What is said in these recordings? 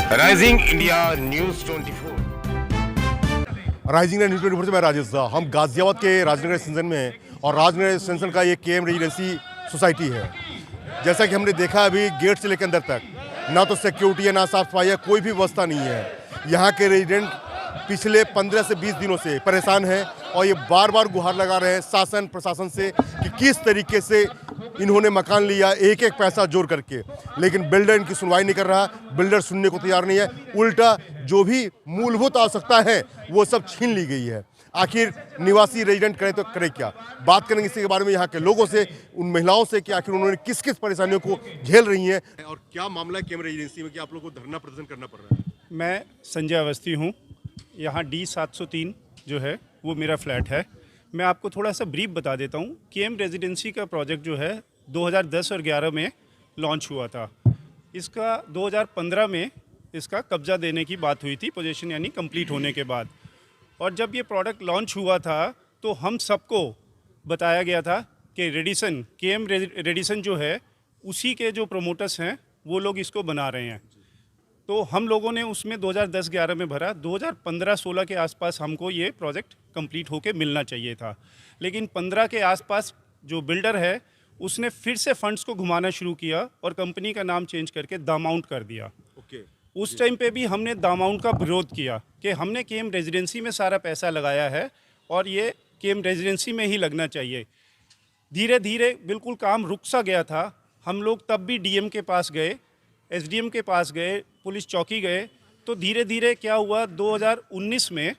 Rising India news 24। Rising news 24 से मैं राजेश झा। हम गाजियाबाद के राजनगर एक्सटेंशन में हैं और राजनगर एक्सटेंशन का ये केएम रेजिडेंसी सोसाइटी है। जैसा कि हमने देखा अभी गेट से लेकर अंदर तक ना तो सिक्योरिटी है, ना साफ सफाई है, कोई भी व्यवस्था नहीं है। यहाँ के रेजिडेंट पिछले 15 से 20 दिनों से परेशान हैं और ये बार बार गुहार लगा रहे हैं शासन प्रशासन से कि किस तरीके से इन्होंने मकान लिया एक एक पैसा जोड़ करके, लेकिन बिल्डर इनकी सुनवाई नहीं कर रहा। बिल्डर सुनने को तैयार नहीं है, उल्टा जो भी मूलभूत आवश्यकता है वो सब छीन ली गई है। आखिर निवासी रेजिडेंट करे तो करे क्या? बात करेंगे इसी के बारे में यहाँ के लोगों से, उन महिलाओं से कि आखिर उन्होंने किस किस परेशानियों को झेल रही हैं और क्या मामला है केएम रेजिडेंसी में कि आप लोगों को धरना प्रदर्शन करना पड़ रहा है। मैं संजय अवस्थी हूँ। यहाँ D703 जो है वो मेरा फ्लैट है। मैं आपको थोड़ा सा ब्रीफ बता देता हूँ। केएम रेजिडेंसी का प्रोजेक्ट जो है 2010 और 11 में लॉन्च हुआ था। इसका 2015 में इसका कब्ज़ा देने की बात हुई थी, पोजीशन यानी कंप्लीट होने के बाद। और जब ये प्रोडक्ट लॉन्च हुआ था तो हम सबको बताया गया था कि रेडिसन केएम रेडिसन जो है उसी के जो प्रोमोटर्स हैं वो लोग इसको बना रहे हैं। तो हम लोगों ने उसमें 2010-11 में भरा। 2015-16 के आसपास हमको ये प्रोजेक्ट कंप्लीट होके मिलना चाहिए था, लेकिन 15 के आसपास जो बिल्डर है उसने फिर से फंड्स को घुमाना शुरू किया और कंपनी का नाम चेंज करके दामाउंट कर दिया। उस टाइम पे भी हमने दामाउंट का विरोध किया कि हमने केएम रेजिडेंसी में सारा पैसा लगाया है और ये केएम रेजिडेंसी में ही लगना चाहिए। धीरे धीरे बिल्कुल काम रुक सा गया था। हम लोग तब भी डीएम के पास गए, एसडीएम के पास गए, पुलिस चौकी गए। तो धीरे धीरे क्या हुआ, 2019 में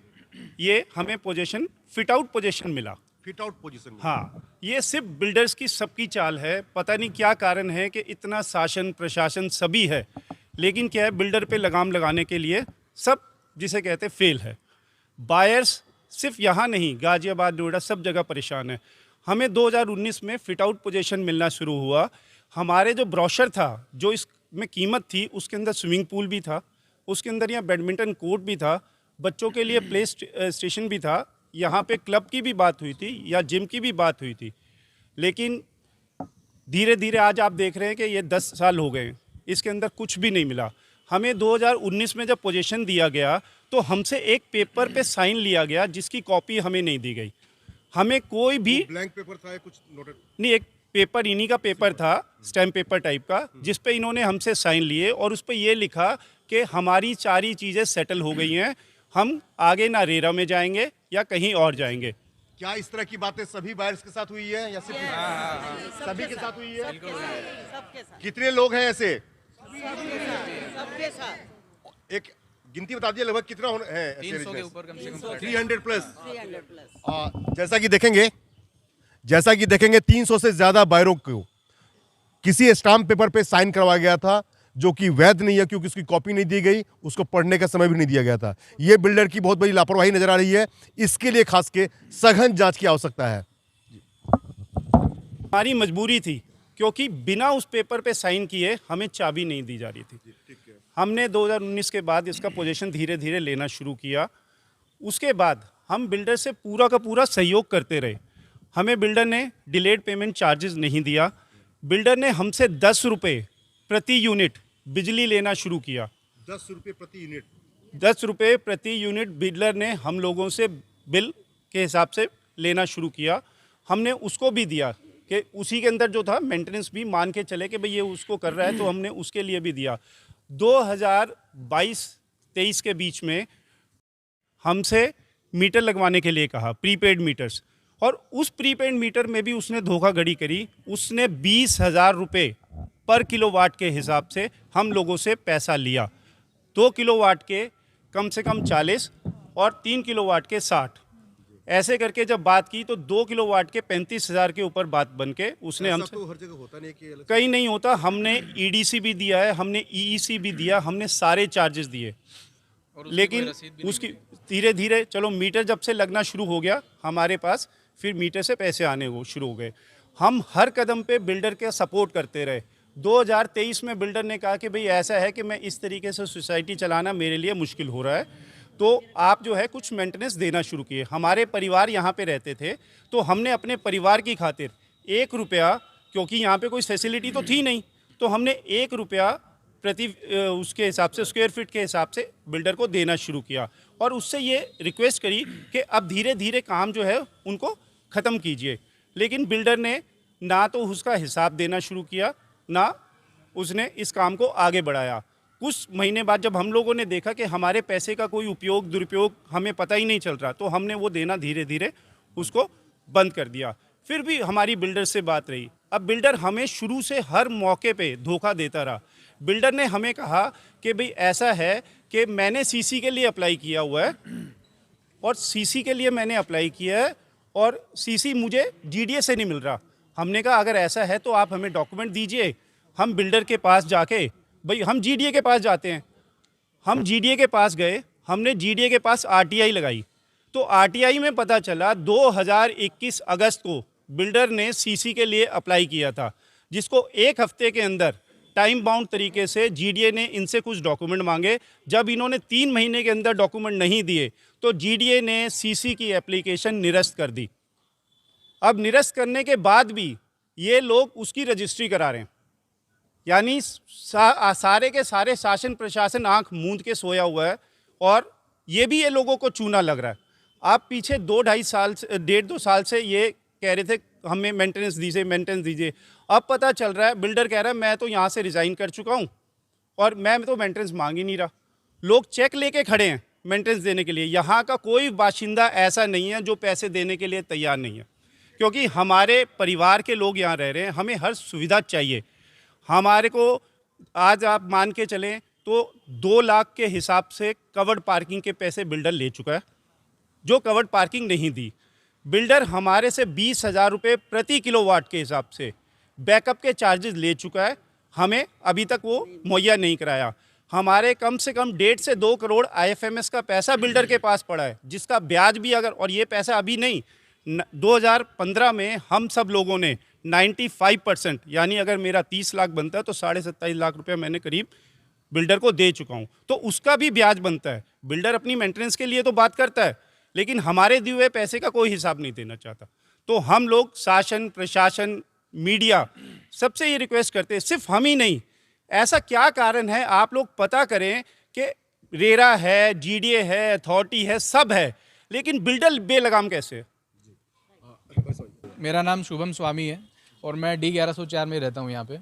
ये हमें पोजीशन फिट आउट पोजीशन मिला। Fit out position? हाँ, ये सिर्फ बिल्डर्स की सबकी चाल है। पता नहीं क्या कारण है कि इतना शासन प्रशासन सभी है, लेकिन क्या है, बिल्डर पे लगाम लगाने के लिए सब जिसे कहते फेल है। बायर्स सिर्फ यहाँ नहीं, गाजियाबाद, नोएडा, सब जगह परेशान है। हमें 2019 में फिट आउट पोजीशन मिलना शुरू हुआ। हमारे जो ब्रोशर था, जो इसमें कीमत थी, उसके अंदर स्विमिंग पूल भी था, उसके अंदर यहाँ बैडमिंटन कोर्ट भी था, बच्चों के लिए प्ले स्टेशन भी था, यहाँ पे क्लब की भी बात हुई थी या जिम की भी बात हुई थी। लेकिन धीरे धीरे आज आप देख रहे हैं कि ये 10 साल हो गए, इसके अंदर कुछ भी नहीं मिला। हमें 2019 में जब पोजीशन दिया गया तो हमसे एक पेपर पे साइन लिया गया जिसकी कॉपी हमें नहीं दी गई। हमें कोई भी ब्लैंक पेपर था या कुछ नोटेड? नहीं, एक पेपर इन्हीं का पेपर था, स्टैम्प पेपर टाइप का, जिस पे इन्होंने हमसे साइन लिए और उस पे ये लिखा कि हमारी सारी चीज़ें सेटल हो गई हैं, हम आगे ना रेरा में जाएंगे या कहीं और जाएंगे। क्या इस तरह की बातें सभी बायर्स के साथ हुई है या सिर्फ सभी के साथ हुई है? सबके साथ। कितने लोग हैं ऐसे? सबके साथ। एक गिनती बता दीजिए, लगभग कितना है? 300 के ऊपर कम से कम 300 प्लस। 300 प्लस। जैसा कि देखेंगे 300 से ज्यादा बायरों को किसी स्टाम्प पेपर पे साइन करवाया गया था जो कि वैध नहीं है, क्योंकि उसकी कॉपी नहीं दी गई, उसको पढ़ने का समय भी नहीं दिया गया था। ये बिल्डर की बहुत बड़ी लापरवाही नजर आ रही है। इसके लिए खास के सघन जांच की आवश्यकता है। हमारी मजबूरी थी, क्योंकि बिना उस पेपर पे साइन किए हमें चाबी नहीं दी जा रही थी। हमने 2019 के बाद इसका पोजीशन धीरे धीरे लेना शुरू किया। उसके बाद हम बिल्डर से पूरा का पूरा सहयोग करते रहे। हमें बिल्डर ने डिलेड पेमेंट चार्जेस नहीं दिया। बिल्डर ने हमसे 10 रुपये प्रति यूनिट बिजली लेना शुरू किया। 10 रुपये प्रति यूनिट? 10 रुपये प्रति यूनिट बिल्डर ने हम लोगों से बिल के हिसाब से लेना शुरू किया। हमने उसको भी दिया कि उसी के अंदर जो था मेंटेनेंस भी मान के चले कि भाई ये उसको कर रहा है, तो हमने उसके लिए भी दिया। 2022-23 के बीच में हमसे मीटर लगवाने के लिए कहा, प्रीपेड मीटर्स, और उस प्रीपेड मीटर में भी उसने धोखाधड़ी करी। उसने 20,000 रुपये पर किलोवाट के हिसाब से हम लोगों से पैसा लिया। 2 किलोवाट के कम से कम 40 और 3 किलोवाट के 60, ऐसे करके जब बात की तो 2 किलोवाट के 35,000 के ऊपर बात बन के उसने हमसे। तो हर जगह होता नहीं कि कहीं नहीं होता। हमने ईडीसी भी दिया है, हमने ईईसी भी दिया, हमने सारे चार्जेस दिए, लेकिन उसकी धीरे धीरे चलो मीटर जब से लगना शुरू हो गया हमारे पास, फिर मीटर से पैसे आने वो शुरू हो गए। हम हर कदम पे बिल्डर के सपोर्ट करते रहे। 2023 में बिल्डर ने कहा कि भाई ऐसा है कि मैं इस तरीके से सोसाइटी चलाना मेरे लिए मुश्किल हो रहा है, तो आप जो है कुछ मेंटेनेंस देना शुरू किए। हमारे परिवार यहाँ पे रहते थे, तो हमने अपने परिवार की खातिर 1 रुपया, क्योंकि यहाँ पे कोई फैसिलिटी तो थी नहीं, तो हमने 1 रुपया उसके हिसाब से स्क्वायर फीट के हिसाब से बिल्डर को देना शुरू किया और उससे ये रिक्वेस्ट करी कि अब धीरे धीरे काम जो है उनको ख़त्म कीजिए। लेकिन बिल्डर ने ना तो उसका हिसाब देना शुरू किया, ना उसने इस काम को आगे बढ़ाया। कुछ महीने बाद जब हम लोगों ने देखा कि हमारे पैसे का कोई उपयोग दुरुपयोग हमें पता ही नहीं चल रहा, तो हमने वो देना धीरे धीरे उसको बंद कर दिया। फिर भी हमारी बिल्डर से बात रही। अब बिल्डर हमें शुरू से हर मौके पे धोखा देता रहा। बिल्डर ने हमें कहा कि भाई ऐसा है कि मैंने सीसी के लिए अप्लाई किया हुआ है और सीसी के लिए मैंने अप्लाई किया है और सीसी मुझे जीडीए से नहीं मिल रहा। हमने कहा अगर ऐसा है तो आप हमें डॉक्यूमेंट दीजिए। हम बिल्डर के पास जाके, भाई हम जीडीए के पास जाते हैं, हम जीडीए के पास गए, हमने जीडीए के पास आरटीआई लगाई तो आरटीआई में पता चला 2021 अगस्त को बिल्डर ने सीसी के लिए अप्लाई किया था, जिसको एक हफ्ते के अंदर टाइम बाउंड तरीके से जीडीए ने इनसे कुछ डॉक्यूमेंट मांगे। जब इन्होंने 3 महीने के अंदर डॉक्यूमेंट नहीं दिए तो जीडीए ने सीसी की एप्लीकेशन निरस्त कर दी। अब निरस्त करने के बाद भी ये लोग उसकी रजिस्ट्री करा रहे हैं, यानी सारे के सारे शासन प्रशासन आंख मूंद के सोया हुआ है और ये भी ये लोगों को चूना लग रहा है। आप पीछे 2-2.5 साल से 1.5-2 साल से ये कह रहे थे हमें मेंटेनेंस दीजिए। अब पता चल रहा है बिल्डर कह रहा है मैं तो यहाँ से रिज़ाइन कर चुका हूँ और मैं तो मेंटेनेंस मांग ही नहीं रहा। लोग चेक लेके खड़े हैं मेंटेनेंस देने के लिए। यहाँ का कोई बाशिंदा ऐसा नहीं है जो पैसे देने के लिए तैयार नहीं है, क्योंकि हमारे परिवार के लोग यहाँ रह रहे हैं, हमें हर सुविधा चाहिए। हमारे को आज आप मान के चलें तो 2 लाख के हिसाब से कवर्ड पार्किंग के पैसे बिल्डर ले चुका है, जो कवर्ड पार्किंग नहीं दी। बिल्डर हमारे से 20,000 रुपये प्रति किलोवाट के हिसाब से बैकअप के चार्जेस ले चुका है, हमें अभी तक वो मुहैया नहीं कराया। हमारे कम से कम 1.5 से 2 करोड़ आईएफएमएस का पैसा बिल्डर के पास पड़ा है, जिसका ब्याज भी अगर, और ये पैसा अभी नहीं, 2015 में हम सब लोगों ने 95%, यानी अगर मेरा 30 लाख बनता है तो 27.5 लाख रुपये मैंने करीब बिल्डर को दे चुका हूँ, तो उसका भी ब्याज बनता है। बिल्डर अपनी मेंटेनेंस के लिए तो बात करता है, लेकिन हमारे दिए हुए पैसे का कोई हिसाब नहीं देना चाहता। तो हम लोग शासन प्रशासन मीडिया सबसे ये रिक्वेस्ट करते हैं, सिर्फ हम ही नहीं, ऐसा क्या कारण है आप लोग पता करें कि रेरा है, जीडीए है, अथॉरिटी है, सब है, लेकिन बिल्डर बेलगाम कैसे है? मेरा नाम शुभम स्वामी है और मैं डी 1104 में रहता हूँ यहाँ पे।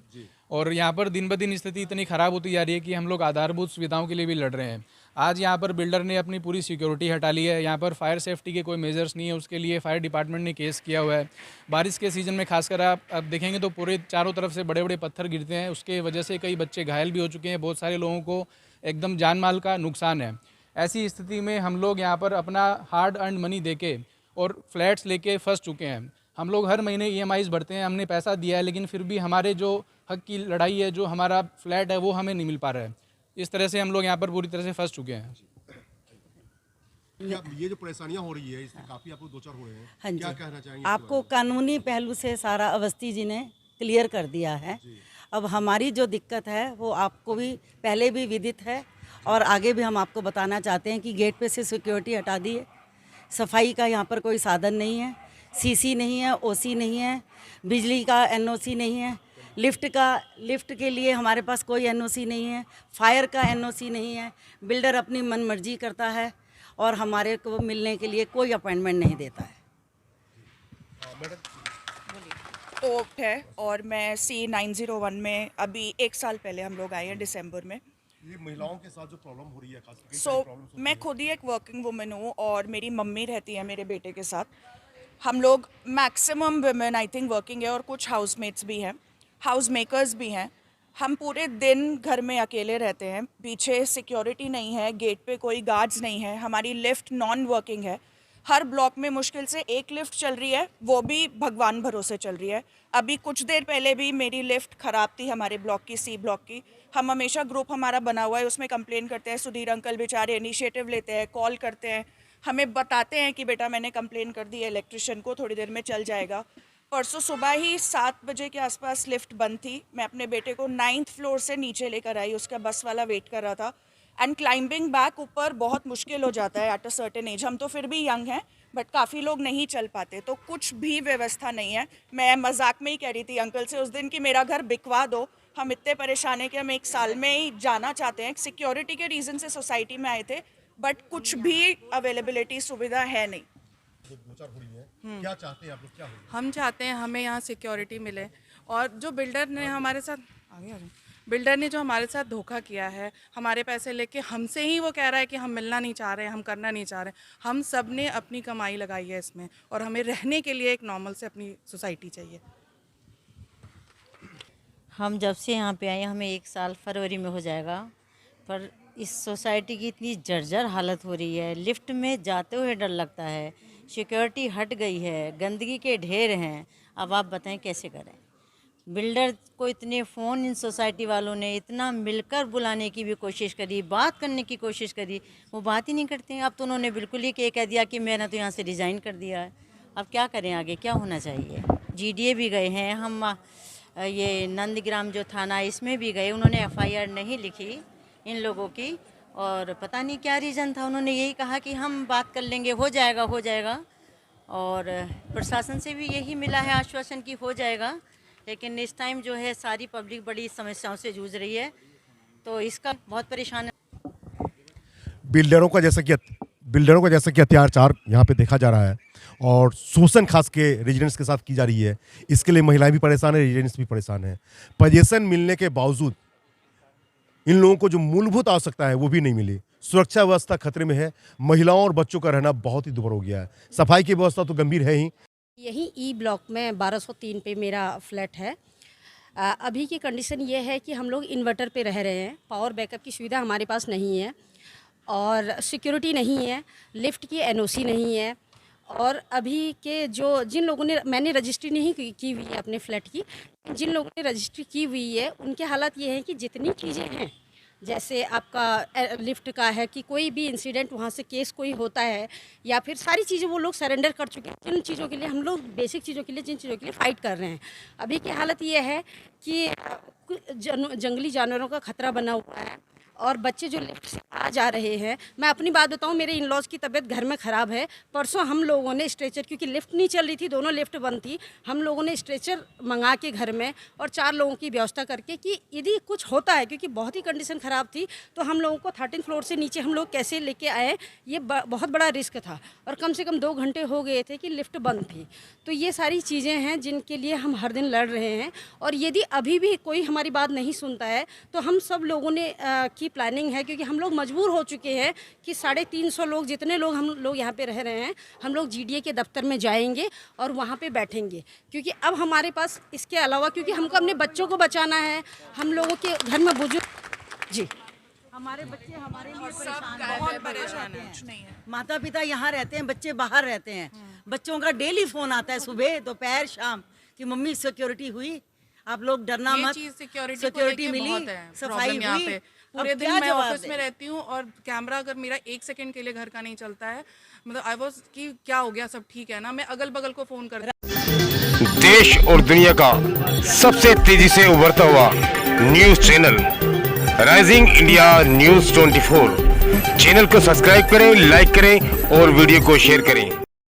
और यहाँ पर दिन ब दिन स्थिति इतनी ख़राब होती जा रही है कि हम लोग आधारभूत सुविधाओं के लिए भी लड़ रहे हैं। आज यहाँ पर बिल्डर ने अपनी पूरी सिक्योरिटी हटा ली है। यहाँ पर फायर सेफ्टी के कोई मेजर्स नहीं है, उसके लिए फायर डिपार्टमेंट ने केस किया हुआ है। बारिश के सीज़न में खासकर आप अब देखेंगे तो पूरे चारों तरफ से बड़े बड़े पत्थर गिरते हैं, उसके वजह से कई बच्चे घायल भी हो चुके हैं, बहुत सारे लोगों को एकदम जान माल का नुकसान है। ऐसी स्थिति में हम लोग यहाँ पर अपना हार्ड अर्न मनी देके और फ्लैट्स लेके फंस चुके हैं। हम लोग हर महीने EMIs भरते हैं, हमने पैसा दिया है, लेकिन फिर भी हमारे जो हक की लड़ाई है, जो हमारा फ्लैट है, वो हमें नहीं मिल पा रहा है। इस तरह से हम लोग यहाँ पर पूरी तरह से फंस चुके हैं। ये जो परेशानियां हो रही है इससे काफी आप लोग दो चार हो रहे हैं, हाँ जी, क्या कहना चाहेंगे? आपको कानूनी पहलू से सारा अवस्थी जी ने क्लियर कर दिया है। अब हमारी जो दिक्कत है वो आपको भी पहले भी विदित है और आगे भी हम आपको बताना चाहते हैं कि गेट पे से सिक्योरिटी हटा दी है, सफाई का यहाँ पर कोई साधन नहीं है, सीसी नहीं है, ओसी नहीं है, बिजली का एनओसी नहीं है, लिफ्ट के लिए हमारे पास कोई एनओसी नहीं है, फायर का एनओसी नहीं है। बिल्डर अपनी मनमर्जी करता है और हमारे को मिलने के लिए कोई अपॉइंटमेंट नहीं देता है। ओप्ट है और मैं C901 में अभी 1 साल पहले हम लोग आए हैं दिसंबर में। ये महिलाओं के साथ जो प्रॉब्लम हो रही है खास करके सो मैं खुद ही एक वर्किंग वुमेन हूँ और मेरी मम्मी रहती है मेरे बेटे के साथ। हम लोग maximum women I think working है और कुछ हाउसमेट्स भी हैं, हाउस मेकर्स भी हैं। हम पूरे दिन घर में अकेले रहते हैं, पीछे सिक्योरिटी नहीं है, गेट पे कोई गार्ड्स नहीं है, हमारी लिफ्ट नॉन वर्किंग है। हर ब्लॉक में मुश्किल से एक लिफ्ट चल रही है, वो भी भगवान भरोसे चल रही है। अभी कुछ देर पहले भी मेरी लिफ्ट ख़राब थी हमारे ब्लॉक की, C ब्लॉक की। हम हमेशा ग्रुप हमारा बना हुआ है, उसमें कंप्लेन करते हैं। सुधीर अंकल बेचारे इनिशिएटिव लेते हैं, कॉल करते हैं, हमें बताते हैं कि बेटा मैंने कंप्लेन कर दी है इलेक्ट्रिशियन को, थोड़ी देर में चल जाएगा। परसों सुबह ही 7 बजे के आसपास लिफ्ट बंद थी। मैं अपने बेटे को 9th फ्लोर से नीचे लेकर आई, उसका बस वाला वेट कर रहा था। एंड क्लाइंबिंग बैक ऊपर बहुत मुश्किल हो जाता है एट अ सर्टेन एज। हम तो फिर भी यंग हैं, बट काफ़ी लोग नहीं चल पाते, तो कुछ भी व्यवस्था नहीं है। मैं मजाक में ही कह रही थी अंकल से उस दिन कि मेरा घर बिकवा दो, हम इतने परेशान हैं कि हम एक साल में ही जाना चाहते हैं। सिक्योरिटी के रीज़न से सोसाइटी में आए थे, बट कुछ भी अवेलेबिलिटी सुविधा है नहीं। क्या चाहते हैं आप लोग, क्या हो? हम चाहते हैं हमें यहाँ सिक्योरिटी मिले, और जो बिल्डर ने हमारे साथ बिल्डर ने जो हमारे साथ धोखा किया है, हमारे पैसे लेके हमसे ही वो कह रहा है कि हम मिलना नहीं चाह रहे हैं, हम करना नहीं चाह रहे हैं। हम सब ने अपनी कमाई लगाई है इसमें, और हमें रहने के लिए एक नॉर्मल से अपनी सोसाइटी चाहिए। हम जब से यहाँ पे आए हमें 1 साल फरवरी में हो जाएगा, पर इस सोसाइटी की इतनी जर्जर हालत हो रही है, लिफ्ट में जाते हुए डर लगता है, सिक्योरिटी हट गई है, गंदगी के ढेर हैं। अब आप बताएं कैसे करें। बिल्डर को इतने फ़ोन इन सोसाइटी वालों ने इतना मिलकर बुलाने की भी कोशिश करी, बात करने की कोशिश करी, वो बात ही नहीं करते हैं। अब तो उन्होंने बिल्कुल ही कह दिया कि मैंने तो यहाँ से रिज़ाइन कर दिया है। अब क्या करें, आगे क्या होना चाहिए। GDA भी गए हैं हम, ये नंदग्राम जो थाना इसमें भी गए, उन्होंने FIR नहीं लिखी इन लोगों की, और पता नहीं क्या रीज़न था। उन्होंने यही कहा कि हम बात कर लेंगे, हो जाएगा, और प्रशासन से भी यही मिला है आश्वासन कि हो जाएगा। लेकिन इस टाइम जो है सारी पब्लिक बड़ी समस्याओं से जूझ रही है, तो इसका बहुत परेशान है। बिल्डरों का जैसा कि अत्याचार यहाँ पे देखा जा रहा है, और शोषण खास के रेजिडेंट्स के साथ की जा रही है। इसके लिए महिलाएं भी परेशान है, रेजिडेंट्स भी परेशान है। पोजीशन मिलने के बावजूद इन लोगों को जो मूलभूत आवश्यकता है वो भी नहीं मिली। सुरक्षा व्यवस्था खतरे में है, महिलाओं और बच्चों का रहना बहुत ही दुर्भर हो गया है। सफाई की व्यवस्था तो गंभीर है ही। यही E ब्लॉक में 1203 पे मेरा फ्लैट है। अभी की कंडीशन ये है कि हम लोग इन्वर्टर पे रह रहे हैं, पावर बैकअप की सुविधा हमारे पास नहीं है, और सिक्योरिटी नहीं है, लिफ्ट की NOC नहीं है, और अभी के जिन लोगों ने, मैंने रजिस्ट्री नहीं की हुई है अपने फ्लैट की, जिन लोगों ने रजिस्ट्री की हुई है उनके हालात ये हैं कि जितनी चीज़ें हैं, जैसे आपका लिफ्ट का है कि कोई भी इंसिडेंट वहाँ से केस कोई होता है, या फिर सारी चीज़ें वो लोग सरेंडर कर चुके हैं। जिन चीज़ों के लिए हम लोग बेसिक चीज़ों के लिए, जिन चीज़ों के लिए फ़ाइट कर रहे हैं, अभी की हालत ये है कि जंगली जानवरों का खतरा बना हुआ है, और बच्चे जो लिफ्ट से आ जा रहे हैं। मैं अपनी बात बताऊं, मेरे इन लॉज की तबीयत घर में ख़राब है। परसों हम लोगों ने स्ट्रेचर, क्योंकि लिफ्ट नहीं चल रही थी, दोनों लिफ्ट बंद थी, हम लोगों ने स्ट्रेचर मंगा के घर में, और 4 लोगों की व्यवस्था करके कि यदि कुछ होता है, क्योंकि बहुत ही कंडीशन ख़राब थी, तो हम लोगों को 13 फ्लोर से नीचे हम लोग कैसे लेके आए, ये बहुत बड़ा रिस्क था। और कम से कम 2 घंटे हो गए थे कि लिफ्ट बंद थी। तो ये सारी चीज़ें हैं जिनके लिए हम हर दिन लड़ रहे हैं, और यदि अभी भी कोई हमारी बात नहीं सुनता है तो हम सब लोगों ने की प्लानिंग है, क्योंकि हम लोग मजबूर हो चुके हैं कि 350 लोग, जितने लोग हम लोग यहाँ पे रह रहे हैं, हम लोग GDA के दफ्तर में जाएंगे और वहाँ पे बैठेंगे, क्योंकि अब हमारे पास इसके अलावा, क्योंकि हमको अपने बच्चों को बचाना है, हम लोगों के घर में बुजुर्ग, जी हमारे बच्चे हमारे लिए बहुत परेशान है, कुछ नहीं है। माता पिता यहाँ रहते हैं, बच्चे बाहर रहते हैं। बच्चों का डेली फ़ोन आता है, सुबह दोपहर शाम, कि मम्मी सिक्योरिटी हुई, आप लोग डरना मत, सिक्योरिटी मिली, सफाई हुई। पूरे दिन मैं ऑफिस में रहती हूँ, और कैमरा अगर मेरा 1 सेकंड के लिए घर का नहीं चलता है, मतलब आई वाज कि क्या हो गया, सब ठीक है ना, मैं अगल बगल को फ़ोन कर। देश और दुनिया का सबसे तेजी से उभरता हुआ news channel rising India news 24 channel को सब्सक्राइब करें, लाइक करें और वीडियो को शेयर करें।